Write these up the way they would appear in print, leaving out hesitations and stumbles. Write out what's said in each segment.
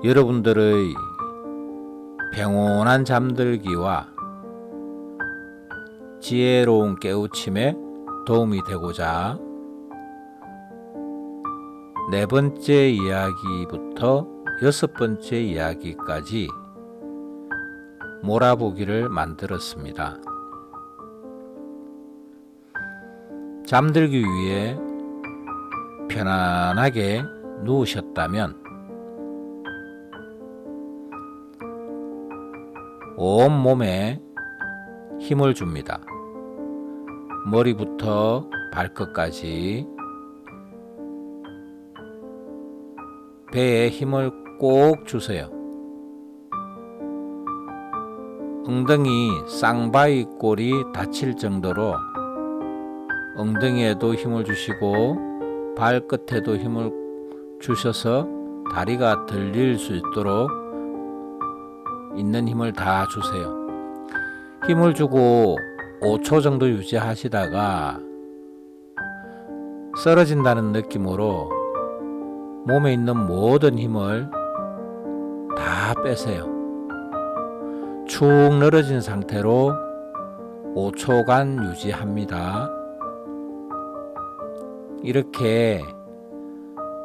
여러분들의 평온한 잠들기와 지혜로운 깨우침에 도움이 되고자 네 번째 이야기부터 여섯 번째 이야기까지 몰아보기를 만들었습니다. 잠들기 위해 편안하게 누우셨다면 온몸에 힘을 줍니다. 머리부터 발끝까지 배에 힘을 꼭 주세요. 엉덩이 쌍바위 꼴이 다칠 정도로 엉덩이에도 힘을 주시고 발끝에도 힘을 주셔서 다리가 들릴 수 있도록 있는 힘을 다 주세요. 힘을 주고 5초 정도 유지하시다가 쓰러진다는 느낌으로 몸에 있는 모든 힘을 다 빼세요. 축 늘어진 상태로 5초간 유지합니다. 이렇게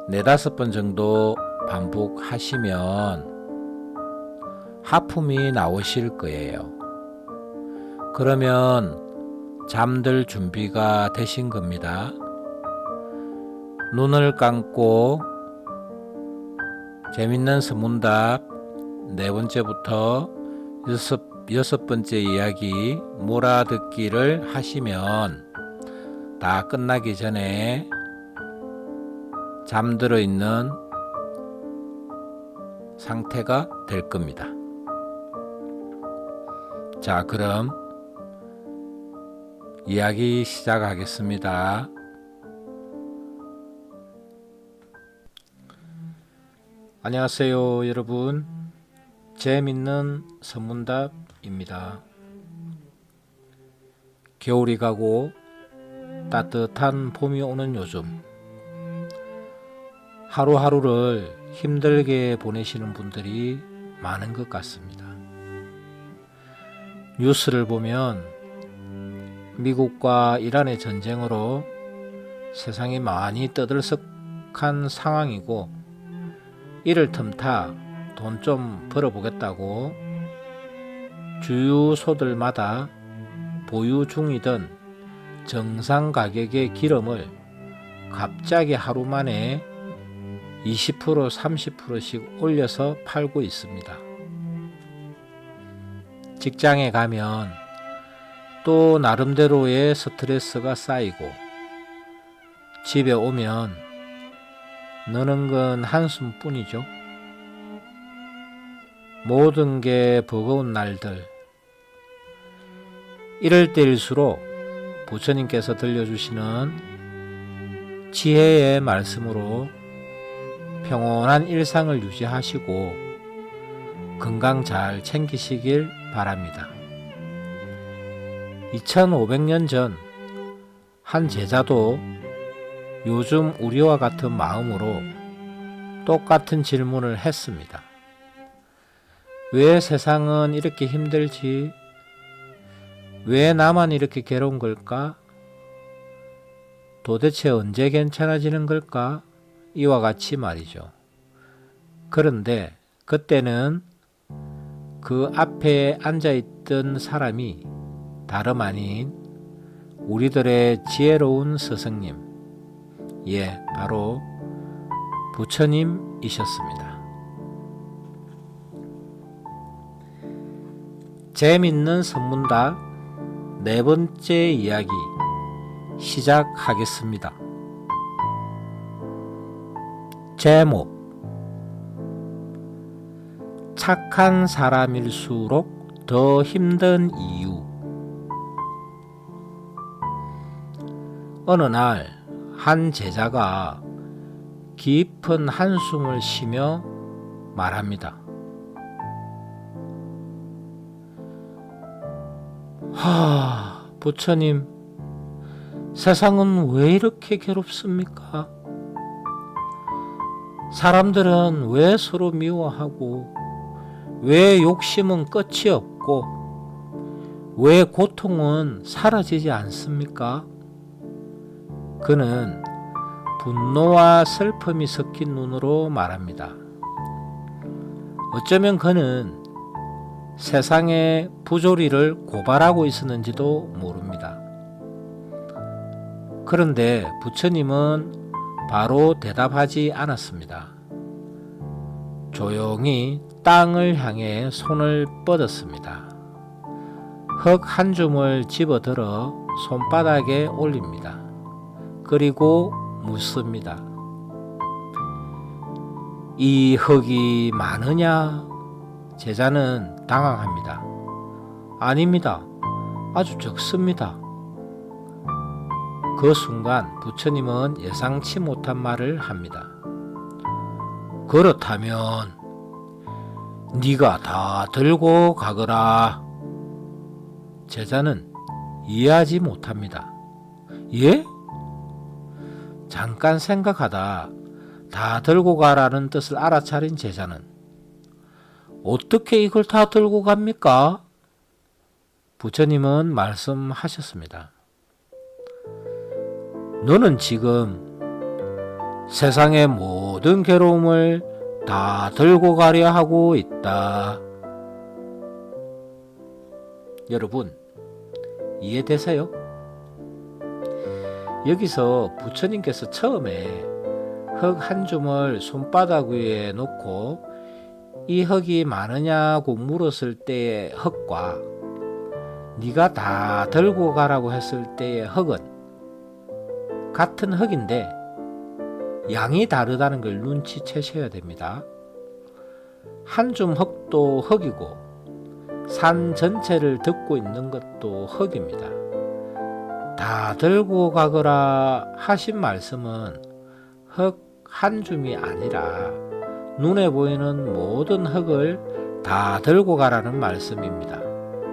4-5번 정도 반복하시면 하품이 나오실 거예요. 그러면 잠들 준비가 되신 겁니다. 눈을 감고 재밌는 서문답 4번째부터 여섯 번째 이야기 몰아듣기를 하시면 다 끝나기 전에 잠들어 있는 상태가 될 겁니다. 자, 그럼 이야기 시작하겠습니다. 안녕하세요, 여러분. 재밌는 선문답입니다. 겨울이 가고 따뜻한 봄이 오는 요즘, 하루하루를 힘들게 보내시는 분들이 많은 것 같습니다. 뉴스를 보면 미국과 이란의 전쟁으로 세상이 많이 떠들썩한 상황이고, 이를 틈타 돈 좀 벌어보겠다고 주유소들마다 보유 중이던 정상 가격의 기름을 갑자기 하루 만에 20% 30%씩 올려서 팔고 있습니다. 직장에 가면 또 나름대로의 스트레스가 쌓이고, 집에 오면 느는 건 한숨뿐이죠. 모든 게 버거운 날들, 이럴 때일수록 부처님께서 들려주시는 지혜의 말씀으로 평온한 일상을 유지하시고 건강 잘 챙기시길 바랍니다. 2500년 전 한 제자도 요즘 우리와 같은 마음으로 똑같은 질문을 했습니다. 왜 세상은 이렇게 힘들지? 왜 나만 이렇게 괴로운 걸까? 도대체 언제 괜찮아지는 걸까? 이와 같이 말이죠. 그런데 그때는 그 앞에 앉아있던 사람이 다름 아닌 우리들의 지혜로운 스승님, 바로 부처님이셨습니다. 재밌는 선문답 4번째 이야기 시작하겠습니다. 제목: 착한 사람일수록 더 힘든 이유. 어느 날 한 제자가 깊은 한숨을 쉬며 말합니다. 부처님, 세상은 왜 이렇게 괴롭습니까? 사람들은 왜 서로 미워하고, 왜 욕심은 끝이 없고, 왜 고통은 사라지지 않습니까? 그는 분노와 슬픔이 섞인 눈으로 말합니다. 어쩌면 그는 세상의 부조리를 고발하고 있었는지도 모릅니다. 그런데 부처님은 바로 대답하지 않았습니다. 조용히 땅을 향해 손을 뻗었습니다. 흙 한 줌을 집어들어 손바닥에 올립니다. 그리고 묻습니다. 이 흙이 많으냐? 제자는 당황합니다. 아닙니다. 아주 적습니다. 그 순간 부처님은 예상치 못한 말을 합니다. 그렇다면 네가 다 들고 가거라. 제자는 이해하지 못합니다. 예? 잠깐 생각하다 다 들고 가라는 뜻을 알아차린 제자는 어떻게 이걸 다 들고 갑니까? 부처님은 말씀하셨습니다. 너는 지금 세상의 모든 괴로움을 다 들고 가려 하고 있다. 여러분, 이해되세요? 여기서 부처님께서 처음에 흙 한 줌을 손바닥 위에 놓고 이 흙이 많으냐고 물었을 때의 흙과 네가 다 들고 가라고 했을 때의 흙은 같은 흙인데 양이 다르다는 걸 눈치채셔야 됩니다. 한 줌 흙도 흙이고 산 전체를 덮고 있는 것도 흙입니다. 다 들고 가거라 하신 말씀은 흙 한 줌이 아니라 눈에 보이는 모든 흙을 다 들고 가라는 말씀입니다.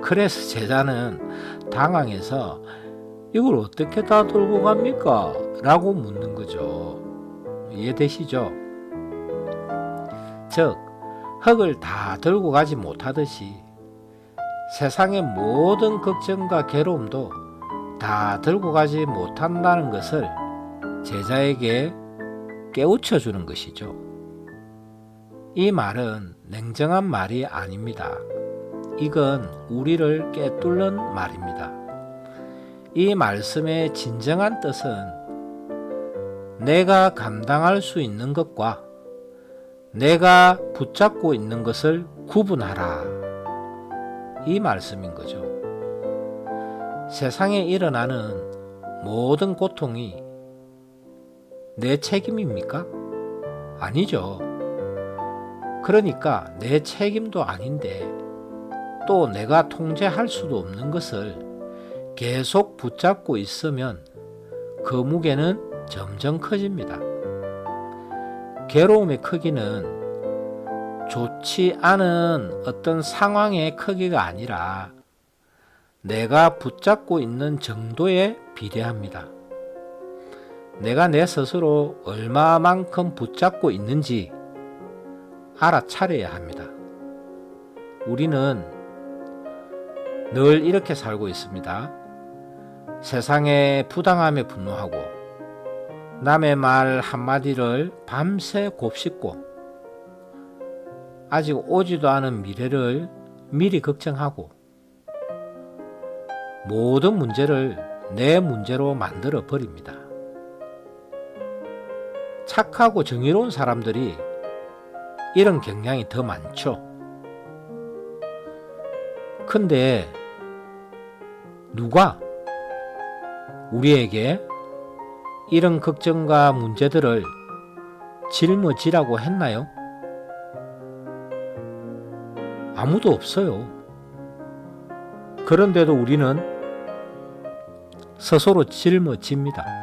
그래서 제자는 당황해서 이걸 어떻게 다 들고 갑니까? 라고 묻는 거죠. 이해되시죠? 즉, 흙을 다 들고 가지 못하듯이 세상의 모든 걱정과 괴로움도 다 들고 가지 못한다는 것을 제자에게 깨우쳐 주는 것이죠. 이 말은 냉정한 말이 아닙니다. 이건 우리를 꿰뚫는 말입니다. 이 말씀의 진정한 뜻은 내가 감당할 수 있는 것과 내가 붙잡고 있는 것을 구분하라. 이 말씀인 거죠. 세상에 일어나는 모든 고통이 내 책임입니까? 아니죠. 그러니까 내 책임도 아닌데 또 내가 통제할 수도 없는 것을 계속 붙잡고 있으면 그 무게는 점점 커집니다. 괴로움의 크기는 좋지 않은 어떤 상황의 크기가 아니라 내가 붙잡고 있는 정도에 비례합니다. 내가 내 스스로 얼마만큼 붙잡고 있는지 알아차려야 합니다. 우리는 늘 이렇게 살고 있습니다. 세상의 부당함에 분노하고 남의 말 한마디를 밤새 곱씹고 아직 오지도 않은 미래를 미리 걱정하고 모든 문제를 내 문제로 만들어 버립니다. 착하고 정의로운 사람들이 이런 경향이 더 많죠. 근데 누가 우리에게 이런 걱정과 문제들을 짊어지라고 했나요? 아무도 없어요. 그런데도 우리는 스스로 짊어집니다.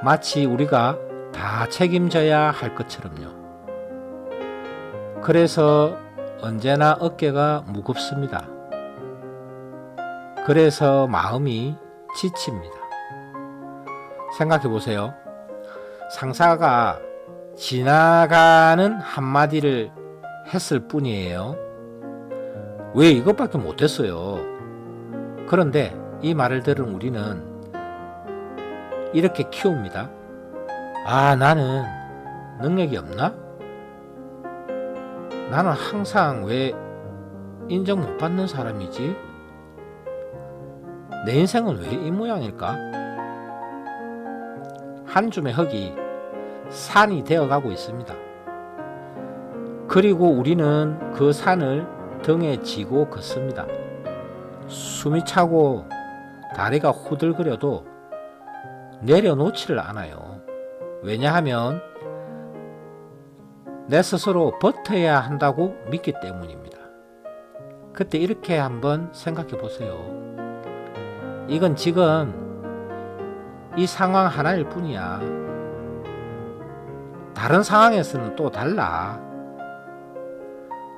마치 우리가 다 책임져야 할 것처럼요. 그래서 언제나 어깨가 무겁습니다. 그래서 마음이 지칩니다. 생각해 보세요. 상사가 지나가는 한마디를 했을 뿐이에요. 왜 이것밖에 못했어요. 그런데 이 말을 들은 우리는 이렇게 키웁니다. 아, 나는 능력이 없나? 나는 항상 왜 인정 못 받는 사람이지? 내 인생은 왜 이 모양일까? 한 줌의 흙이 산이 되어가고 있습니다. 그리고 우리는 그 산을 등에 지고 걷습니다. 숨이 차고 다리가 후들거려도 내려놓지를 않아요. 왜냐하면 내 스스로 버텨야 한다고 믿기 때문입니다. 그때 이렇게 한번 생각해 보세요. 이건 지금 이 상황 하나일 뿐이야. 다른 상황에서는 또 달라.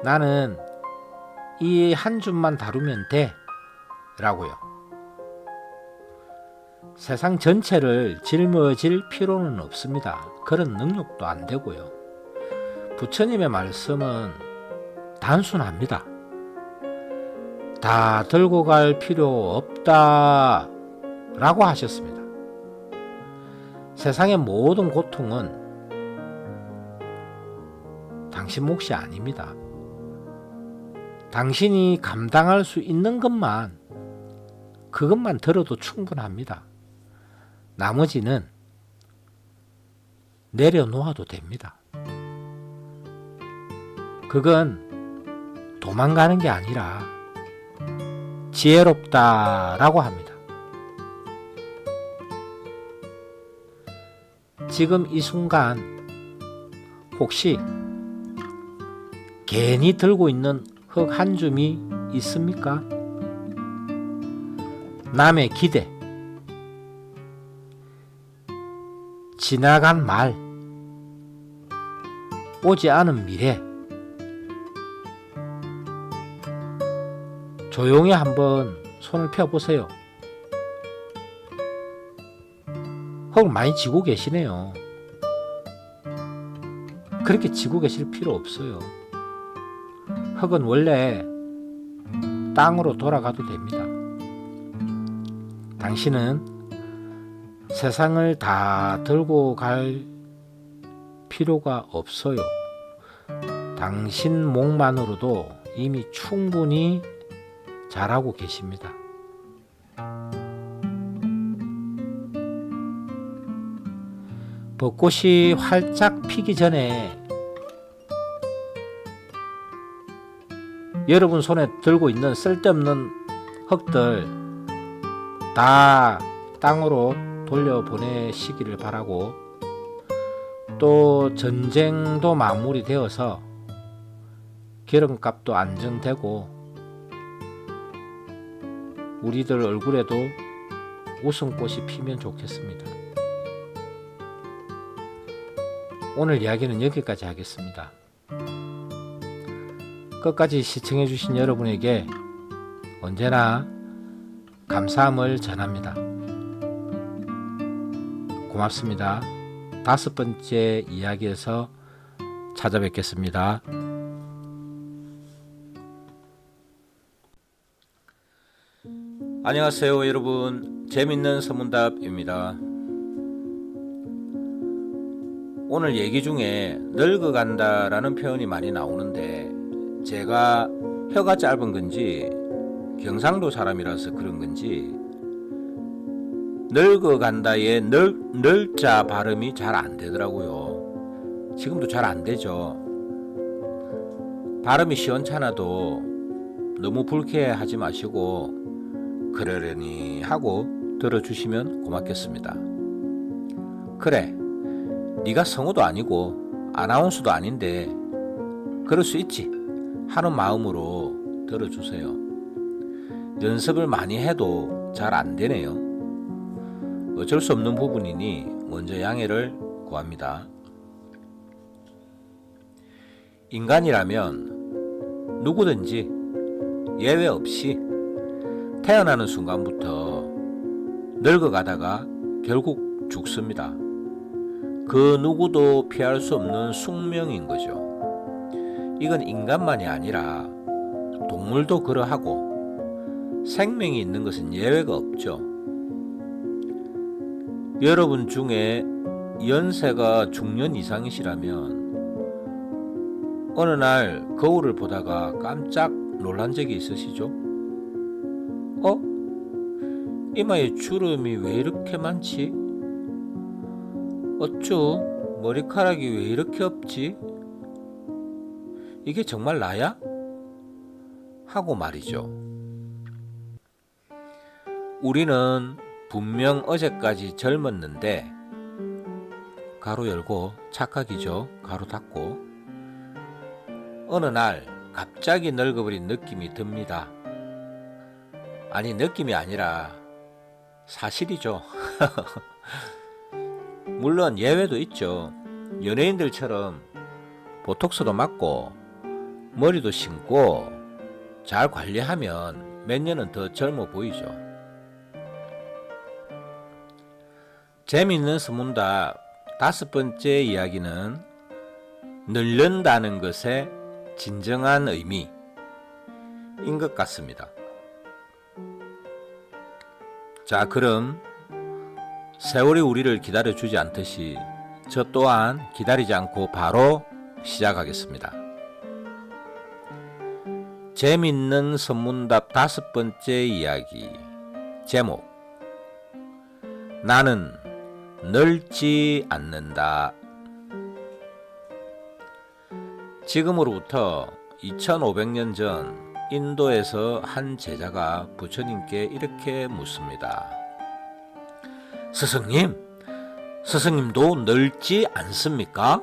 나는 이 한 줌만 다루면 돼 라고요. 세상 전체를 짊어질 필요는 없습니다. 그런 능력도 안 되고요. 부처님의 말씀은 단순합니다. 다 들고 갈 필요 없다 라고 하셨습니다. 세상의 모든 고통은 당신 몫이 아닙니다. 당신이 감당할 수 있는 것만, 그것만 들어도 충분합니다. 나머지는 내려놓아도 됩니다. 그건 도망가는 게 아니라 지혜롭다라고 합니다. 지금 이 순간 혹시 괜히 들고 있는 흙 한 줌이 있습니까? 남의 기대, 지나간 말, 오지 않은 미래, 조용히 한번 손을 펴보세요. 흙 많이 지고 계시네요. 그렇게 지고 계실 필요 없어요. 흙은 원래 땅으로 돌아가도 됩니다. 당신은 세상을 다 들고 갈 필요가 없어요. 당신 몫만으로도 이미 충분히 잘하고 계십니다. 벚꽃이 활짝 피기 전에 여러분 손에 들고 있는 쓸데없는 흙들 다 땅으로 돌려보내시기를 바라고, 또 전쟁도 마무리되어서 기름값도 안정되고 우리들 얼굴에도 웃음꽃이 피면 좋겠습니다. 오늘 이야기는 여기까지 하겠습니다. 끝까지 시청해주신 여러분에게 언제나 감사함을 전합니다. 고맙습니다. 5번째 이야기에서 찾아뵙겠습니다. 안녕하세요 여러분, 재밌는 서문답입니다. 오늘 얘기 중에 늙어간다 라는 표현이 많이 나오는데, 제가 혀가 짧은 건지 경상도 사람이라서 그런 건지 늙어간다의 널자 발음이 잘 안 되더라고요. 지금도 잘 안 되죠. 발음이 시원찮아도 너무 불쾌하지 마시고 그러려니 하고 들어주시면 고맙겠습니다. 그래, 네가 성우도 아니고 아나운서도 아닌데 그럴 수 있지 하는 마음으로 들어주세요. 연습을 많이 해도 잘 안 되네요. 어쩔 수 없는 부분이니 먼저 양해를 구합니다. 인간이라면 누구든지 예외 없이 태어나는 순간부터 늙어가다가 결국 죽습니다. 그 누구도 피할 수 없는 숙명인 거죠. 이건 인간만이 아니라 동물도 그러하고 생명이 있는 것은 예외가 없죠. 여러분 중에 연세가 중년 이상이시라면 어느 날 거울을 보다가 깜짝 놀란 적이 있으시죠? 이마에 주름이 왜 이렇게 많지? 어쭈 머리카락이 왜 이렇게 없지? 이게 정말 나야? 하고 말이죠. 우리는 분명 어제까지 젊었는데 가로 열고 착각이죠. 가로 닫고 어느 날 갑자기 늙어버린 느낌이 듭니다. 아니 느낌이 아니라 사실이죠. 물론 예외도 있죠. 연예인들처럼 보톡스도 맞고 머리도 심고 잘 관리하면 몇 년은 더 젊어 보이죠. 재미있는 서문답 5번째 이야기는 늙는다는 것의 진정한 의미인 것 같습니다. 자, 그럼 세월이 우리를 기다려주지 않듯이 저 또한 기다리지 않고 바로 시작하겠습니다. 재밌는 선문답 5번째 이야기 제목 나는 늙지 않는다. 지금으로부터 2500년 전 인도에서 한 제자가 부처님께 이렇게 묻습니다. 스승님도 늙지 않습니까?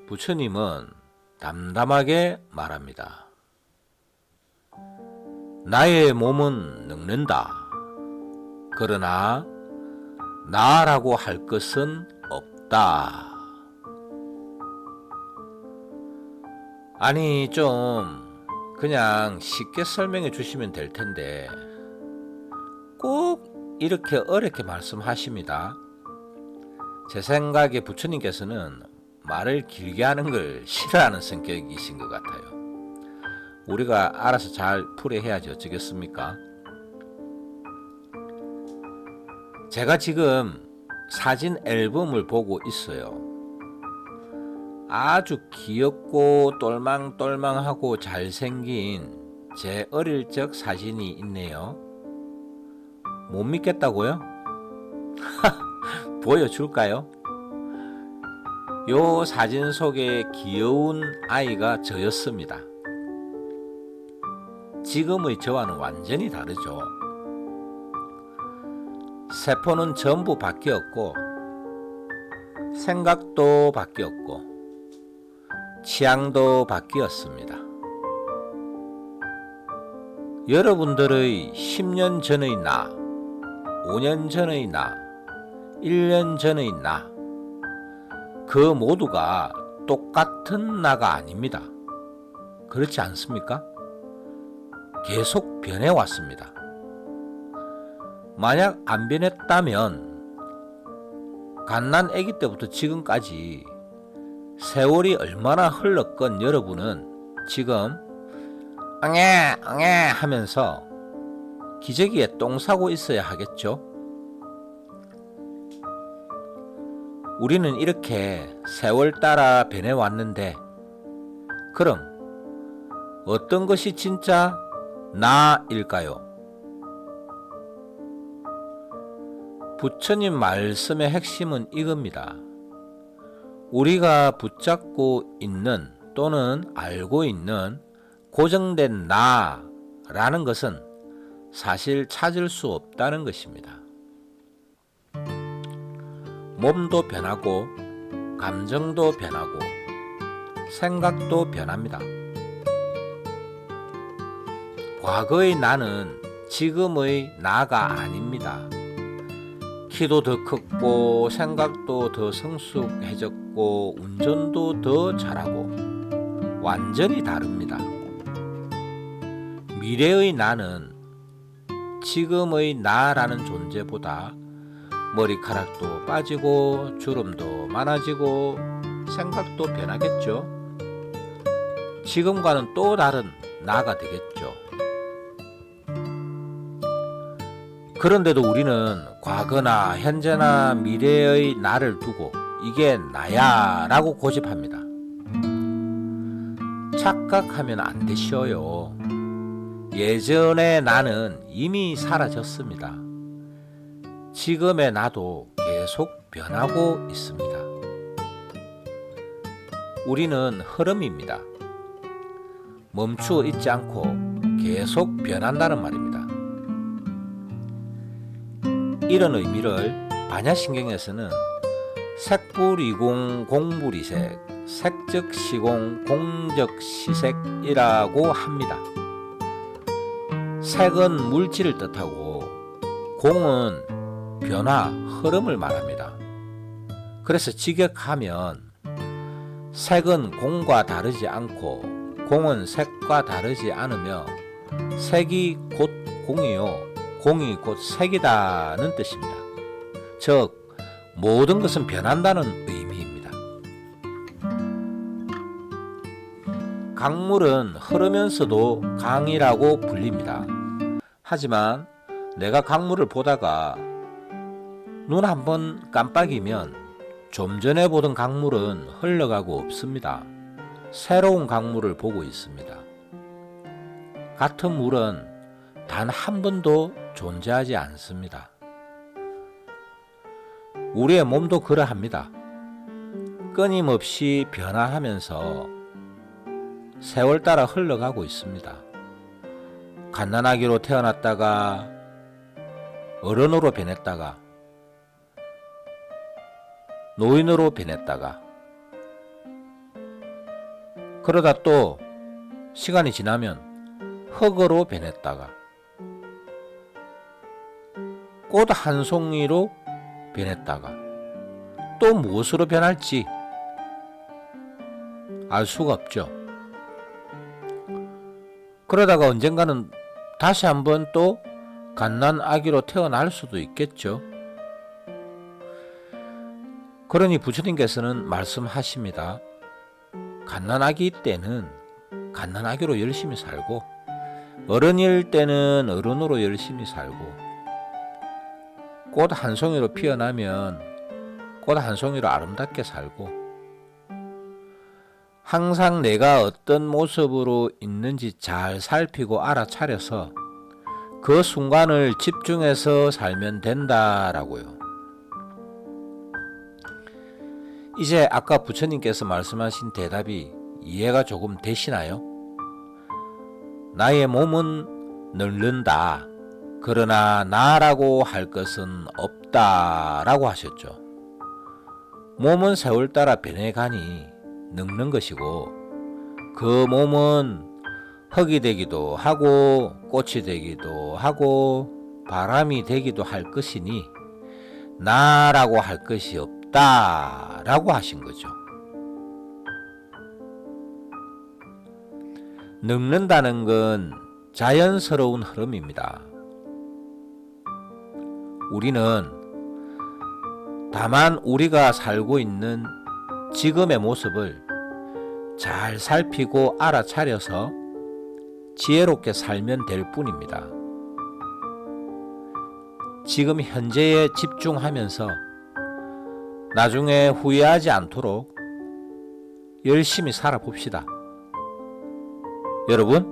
부처님은 담담하게 말합니다. 나의 몸은 늙는다. 그러나 나라고 할 것은 없다. 아니 좀 그냥 쉽게 설명해 주시면 될 텐데 꼭 이렇게 어렵게 말씀하십니다. 제 생각에 부처님께서는 말을 길게 하는 걸 싫어하는 성격이신 것 같아요. 우리가 알아서 잘 풀이해야지 어쩌겠습니까? 제가 지금 사진 앨범을 보고 있어요. 아주 귀엽고 똘망똘망하고 잘생긴 제 어릴 적 사진이 있네요. 못 믿겠다고요? 보여줄까요? 요 사진 속에 귀여운 아이가 저였습니다. 지금의 저와는 완전히 다르죠. 세포는 전부 바뀌었고 생각도 바뀌었고 취향도 바뀌었습니다. 여러분들의 10년 전의 나, 5년 전의 나, 1년 전의 나, 그 모두가 똑같은 나가 아닙니다. 그렇지 않습니까? 계속 변해왔습니다. 만약 안 변했다면 갓난 아기 때부터 지금까지 세월이 얼마나 흘렀건 여러분은 지금 엉애 하면서 기저귀에 똥 싸고 있어야 하겠죠? 우리는 이렇게 세월 따라 변해왔는데 그럼 어떤 것이 진짜 나일까요? 부처님 말씀의 핵심은 이겁니다. 우리가 붙잡고 있는 또는 알고 있는 고정된 나라는 것은 사실 찾을 수 없다는 것입니다. 몸도 변하고 감정도 변하고 생각도 변합니다. 과거의 나는 지금의 나가 아닙니다. 키도 더 컸고 생각도 더 성숙해졌고 운전도 더 잘하고 완전히 다릅니다. 미래의 나는 지금의 나라는 존재보다 머리카락도 빠지고 주름도 많아지고 생각도 변하겠죠. 지금과는 또 다른 나가 되겠죠. 그런데도 우리는 과거나 현재나 미래의 나를 두고 이게 나야 라고 고집합니다. 착각하면 안 되시어요. 예전의 나는 이미 사라졌습니다. 지금의 나도 계속 변하고 있습니다. 우리는 흐름입니다. 멈추어 있지 않고 계속 변한다는 말입니다. 이런 의미를 반야신경에서는 색불이공 공불이색, 색적시공 공적시색이라고 합니다. 색은 물질을 뜻하고 공은 변화, 흐름을 말합니다. 그래서 직역하면 색은 공과 다르지 않고 공은 색과 다르지 않으며 색이 곧 공이요 공이 곧 색이다는 뜻입니다. 즉 모든 것은 변한다는 의미입니다. 강물은 흐르면서도 강이라고 불립니다. 하지만 내가 강물을 보다가 눈 한번 깜빡이면 좀 전에 보던 강물은 흘러가고 없습니다. 새로운 강물을 보고 있습니다. 같은 물은 단 한 번도 존재하지 않습니다. 우리의 몸도 그러합니다. 끊임없이 변화하면서 세월 따라 흘러가고 있습니다. 갓난아기로 태어났다가 어른으로 변했다가 노인으로 변했다가 그러다 또 시간이 지나면 흙으로 변했다가 꽃 한 송이로 변했다가 또 무엇으로 변할지 알 수가 없죠. 그러다가 언젠가는 다시 한번 또 갓난아기로 태어날 수도 있겠죠. 그러니 부처님께서는 말씀하십니다. 갓난아기 때는 갓난아기로 열심히 살고 어른일 때는 어른으로 열심히 살고 꽃 한 송이로 피어나면 꽃 한 송이로 아름답게 살고 항상 내가 어떤 모습으로 있는지 잘 살피고 알아차려서 그 순간을 집중해서 살면 된다라고요. 이제 아까 부처님께서 말씀하신 대답이 이해가 조금 되시나요? 나의 몸은 늙는다. 그러나 나라고 할 것은 없다라고 하셨죠. 몸은 세월 따라 변해가니 늙는 것이고 그 몸은 흙이 되기도 하고 꽃이 되기도 하고 바람이 되기도 할 것이니 나라고 할 것이 없다라고 하신 거죠. 늙는다는 건 자연스러운 흐름입니다. 우리는 다만 우리가 살고 있는 지금의 모습을 잘 살피고 알아차려서 지혜롭게 살면 될 뿐입니다. 지금 현재에 집중하면서 나중에 후회하지 않도록 열심히 살아봅시다. 여러분,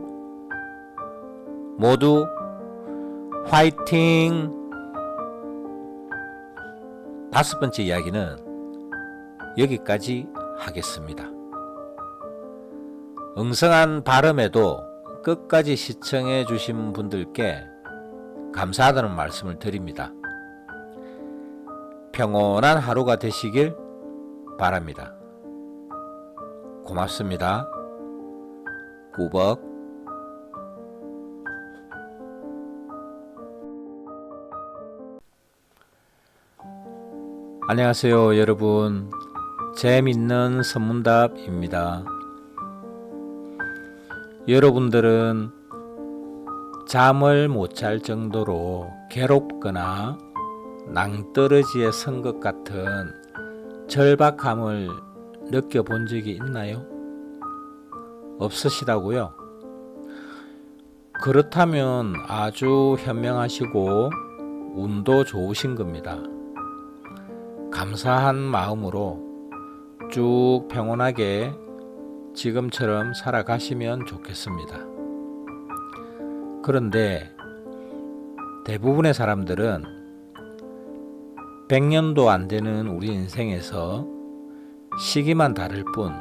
모두 화이팅! 5번째 이야기는 여기까지 하겠습니다. 엉성한 발음에도 끝까지 시청해 주신 분들께 감사하다는 말씀을 드립니다. 평온한 하루가 되시길 바랍니다. 고맙습니다. 꾸벅. 안녕하세요, 여러분. 재밌는 선문답입니다. 여러분들은 잠을 못 잘 정도로 괴롭거나 낭떠러지에 선 것 같은 절박함을 느껴본 적이 있나요? 없으시다고요? 그렇다면 아주 현명하시고 운도 좋으신 겁니다. 감사한 마음으로 쭉 평온하게 지금처럼 살아가시면 좋겠습니다. 그런데 대부분의 사람들은 100년도 안 되는 우리 인생에서 시기만 다를 뿐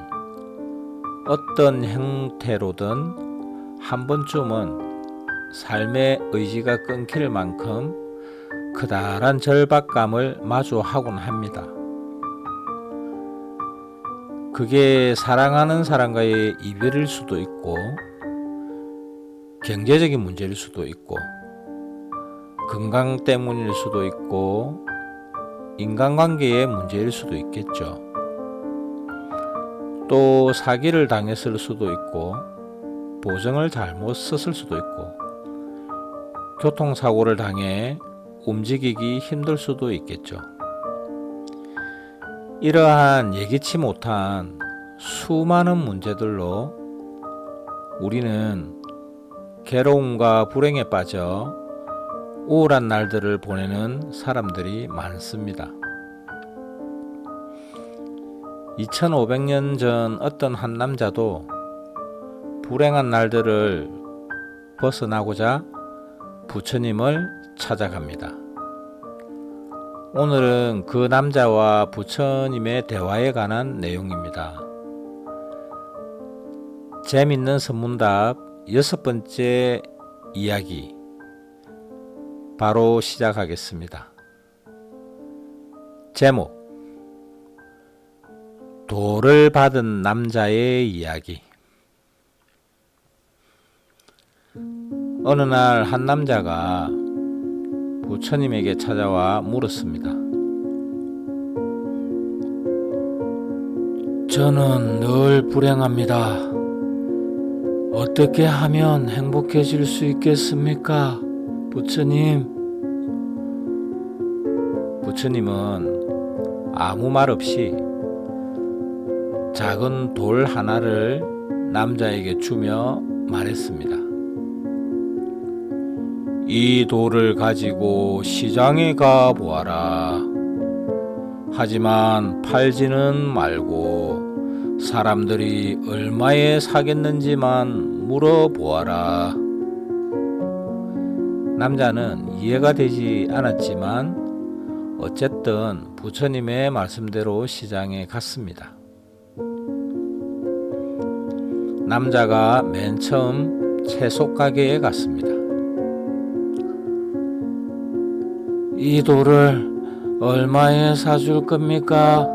어떤 형태로든 한 번쯤은 삶의 의지가 끊길 만큼 커다란 절박감을 마주하곤 합니다. 그게 사랑하는 사람과의 이별일 수도 있고 경제적인 문제일 수도 있고 건강 때문일 수도 있고 인간관계의 문제일 수도 있겠죠. 또 사기를 당했을 수도 있고 보증을 잘못 썼을 수도 있고 교통사고를 당해 움직이기 힘들 수도 있겠죠. 이러한 예기치 못한 수많은 문제들로 우리는 괴로움과 불행에 빠져 우울한 날들을 보내는 사람들이 많습니다. 2500년 전 어떤 한 남자도 불행한 날들을 벗어나고자 부처님을 찾아갑니다. 오늘은 그 남자와 부처님의 대화에 관한 내용입니다. 재밌는 선문답 6번째 이야기 바로 시작하겠습니다. 제목: 도를 받은 남자의 이야기. 어느 날 한 남자가 부처님에게 찾아와 물었습니다. 저는 늘 불행합니다. 어떻게 하면 행복해질 수 있겠습니까? 부처님. 부처님은 아무 말 없이 작은 돌 하나를 남자에게 주며 말했습니다. 이 돌을 가지고 시장에 가 보아라. 하지만 팔지는 말고 사람들이 얼마에 사겠는지만 물어보아라. 남자는 이해가 되지 않았지만 어쨌든 부처님의 말씀대로 시장에 갔습니다. 남자가 맨 처음 채소 가게에 갔습니다. 이 돌을 얼마에 사줄 겁니까?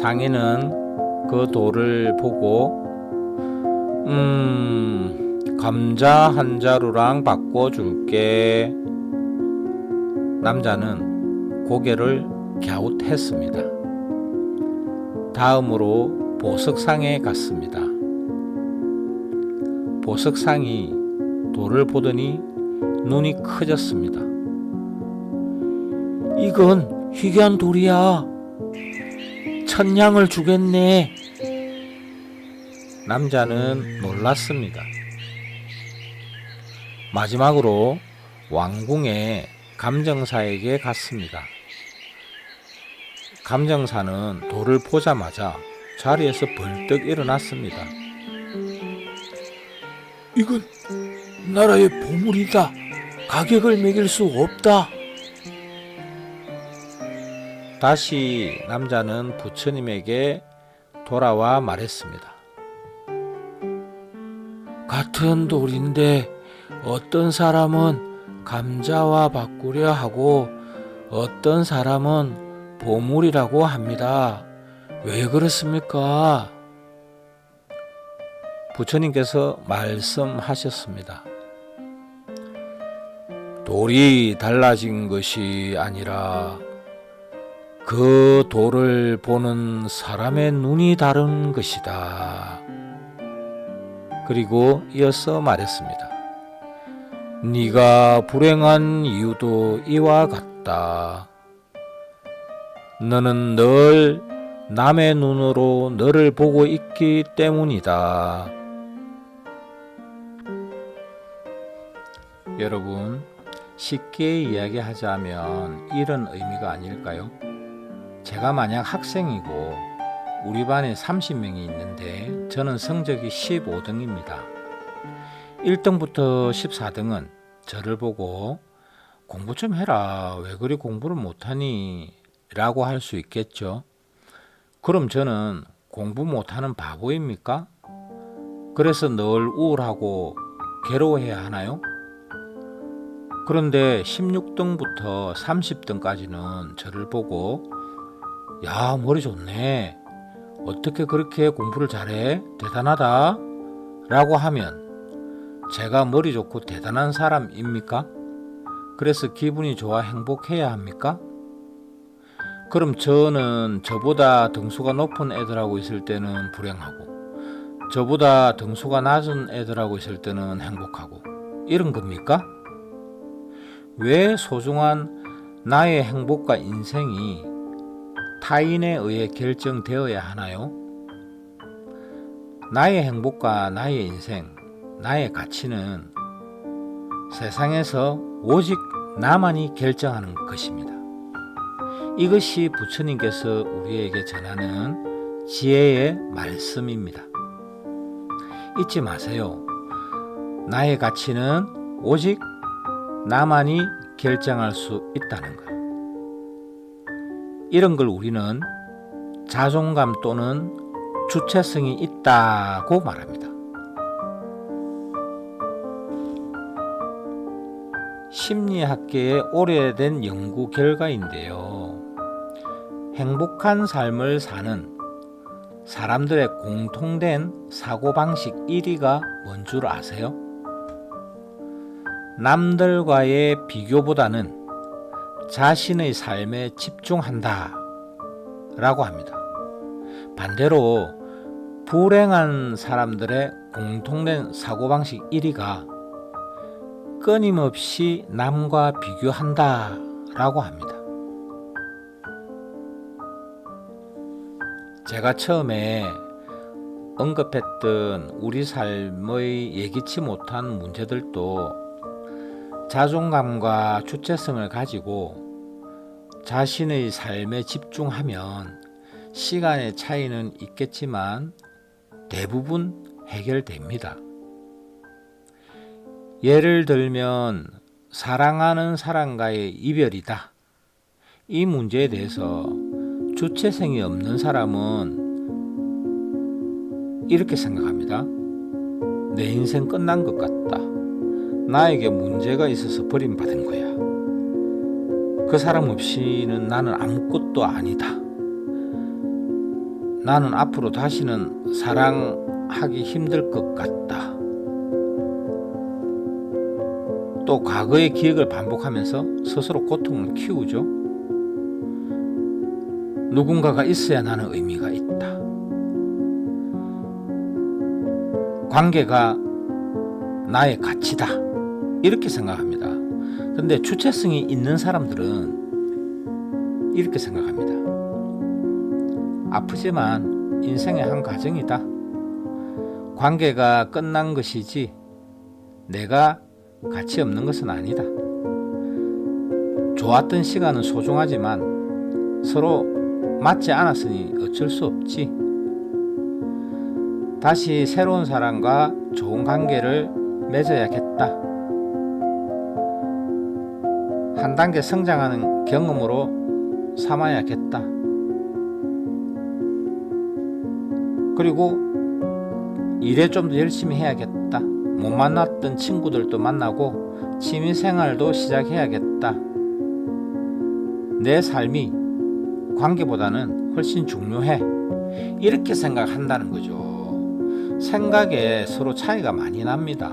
상인은 그 돌을 보고 감자 한 자루랑 바꿔줄게. 남자는 고개를 갸웃했습니다. 다음으로 보석상에 갔습니다. 보석상이 돌을 보더니 눈이 커졌습니다. 이건 희귀한 돌이야. 천냥을 주겠네. 남자는 놀랐습니다. 마지막으로 왕궁의 감정사에게 갔습니다. 감정사는 돌을 보자마자 자리에서 벌떡 일어났습니다. 이건 나라의 보물이다. 가격을 매길 수 없다. 다시 남자는 부처님에게 돌아와 말했습니다. 같은 돌인데 어떤 사람은 감자와 바꾸려 하고 어떤 사람은 보물이라고 합니다. 왜 그렇습니까? 부처님께서 말씀하셨습니다. 돌이 달라진 것이 아니라 그 돌을 보는 사람의 눈이 다른 것이다. 그리고 이어서 말했습니다. 네가 불행한 이유도 이와 같다. 너는 늘 남의 눈으로 너를 보고 있기 때문이다. 여러분, 쉽게 이야기하자면 이런 의미가 아닐까요? 제가 만약 학생이고 우리 반에 30명이 있는데 저는 성적이 15등입니다. 1등부터 14등은 저를 보고 공부 좀 해라, 왜 그리 공부를 못하니? 라고 할 수 있겠죠. 그럼 저는 공부 못하는 바보입니까? 그래서 늘 우울하고 괴로워해야 하나요? 그런데 16등부터 30등까지는 저를 보고 야, 머리 좋네, 어떻게 그렇게 공부를 잘해? 대단하다 라고 하면 제가 머리 좋고 대단한 사람입니까? 그래서 기분이 좋아 행복해야 합니까? 그럼 저는 저보다 등수가 높은 애들하고 있을 때는 불행하고 저보다 등수가 낮은 애들하고 있을 때는 행복하고 이런 겁니까? 왜 소중한 나의 행복과 인생이 타인에 의해 결정되어야 하나요? 나의 행복과 나의 인생, 나의 가치는 세상에서 오직 나만이 결정하는 것입니다. 이것이 부처님께서 우리에게 전하는 지혜의 말씀입니다. 잊지 마세요. 나의 가치는 오직 나만이 결정할 수 있다는 것. 이런 걸 우리는 자존감 또는 주체성이 있다고 말합니다. 심리학계의 오래된 연구 결과인데요. 행복한 삶을 사는 사람들의 공통된 사고방식 1위가 뭔 줄 아세요? 남들과의 비교보다는 자신의 삶에 집중한다 라고 합니다. 반대로 불행한 사람들의 공통된 사고방식 1위가 끊임없이 남과 비교한다 라고 합니다. 제가 처음에 언급했던 우리 삶의 예기치 못한 문제들도 자존감과 주체성을 가지고 자신의 삶에 집중하면 시간의 차이는 있겠지만 대부분 해결됩니다. 예를 들면 사랑하는 사람과의 이별이다. 이 문제에 대해서 주체성이 없는 사람은 이렇게 생각합니다. 내 인생 끝난 것 같다. 나에게 문제가 있어서 버림받은 거야. 그 사람 없이는 나는 아무것도 아니다. 나는 앞으로 다시는 사랑하기 힘들 것 같다. 또 과거의 기억을 반복하면서 스스로 고통을 키우죠. 누군가가 있어야 나는 의미가 있다. 관계가 나의 가치다. 이렇게 생각합니다. 그런데 주체성이 있는 사람들은 이렇게 생각합니다. 아프지만 인생의 한 과정이다. 관계가 끝난 것이지 내가 가치 없는 것은 아니다. 좋았던 시간은 소중하지만 서로 맞지 않았으니 어쩔 수 없지. 다시 새로운 사람과 좋은 관계를 맺어야겠다. 한 단계 성장하는 경험으로 삼아야겠다. 그리고 일에 좀 더 열심히 해야겠다. 못 만났던 친구들도 만나고 취미생활도 시작해야겠다. 내 삶이 관계보다는 훨씬 중요해. 이렇게 생각한다는 거죠. 생각에 서로 차이가 많이 납니다.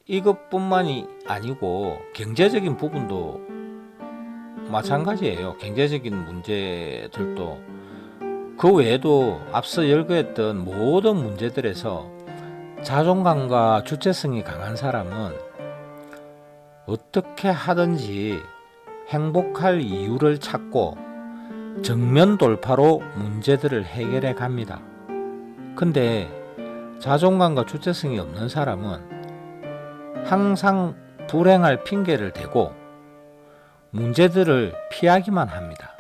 이것뿐만이 아니고 경제적인 부분도 마찬가지예요. 경제적인 문제들도 그 외에도 앞서 열거했던 모든 문제들에서 자존감과 주체성이 강한 사람은 어떻게 하든지 행복할 이유를 찾고 정면 돌파로 문제들을 해결해 갑니다. 근데 자존감과 주체성이 없는 사람은 항상 불행할 핑계를 대고 문제들을 피하기만 합니다.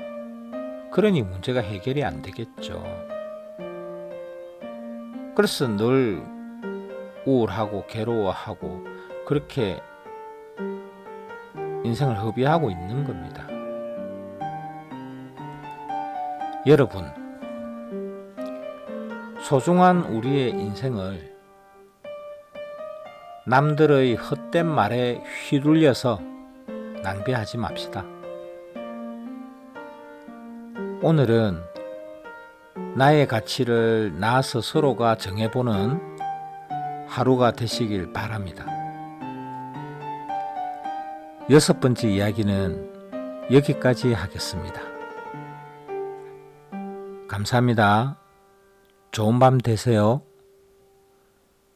그러니 문제가 해결이 안 되겠죠. 그래서 늘 우울하고 괴로워하고 그렇게 인생을 허비하고 있는 겁니다. 여러분, 소중한 우리의 인생을 남들의 헛된 말에 휘둘려서 낭비하지 맙시다. 오늘은 나의 가치를 나 스스로가 정해보는 하루가 되시길 바랍니다. 6번째 이야기는 여기까지 하겠습니다. 감사합니다. 좋은 밤 되세요.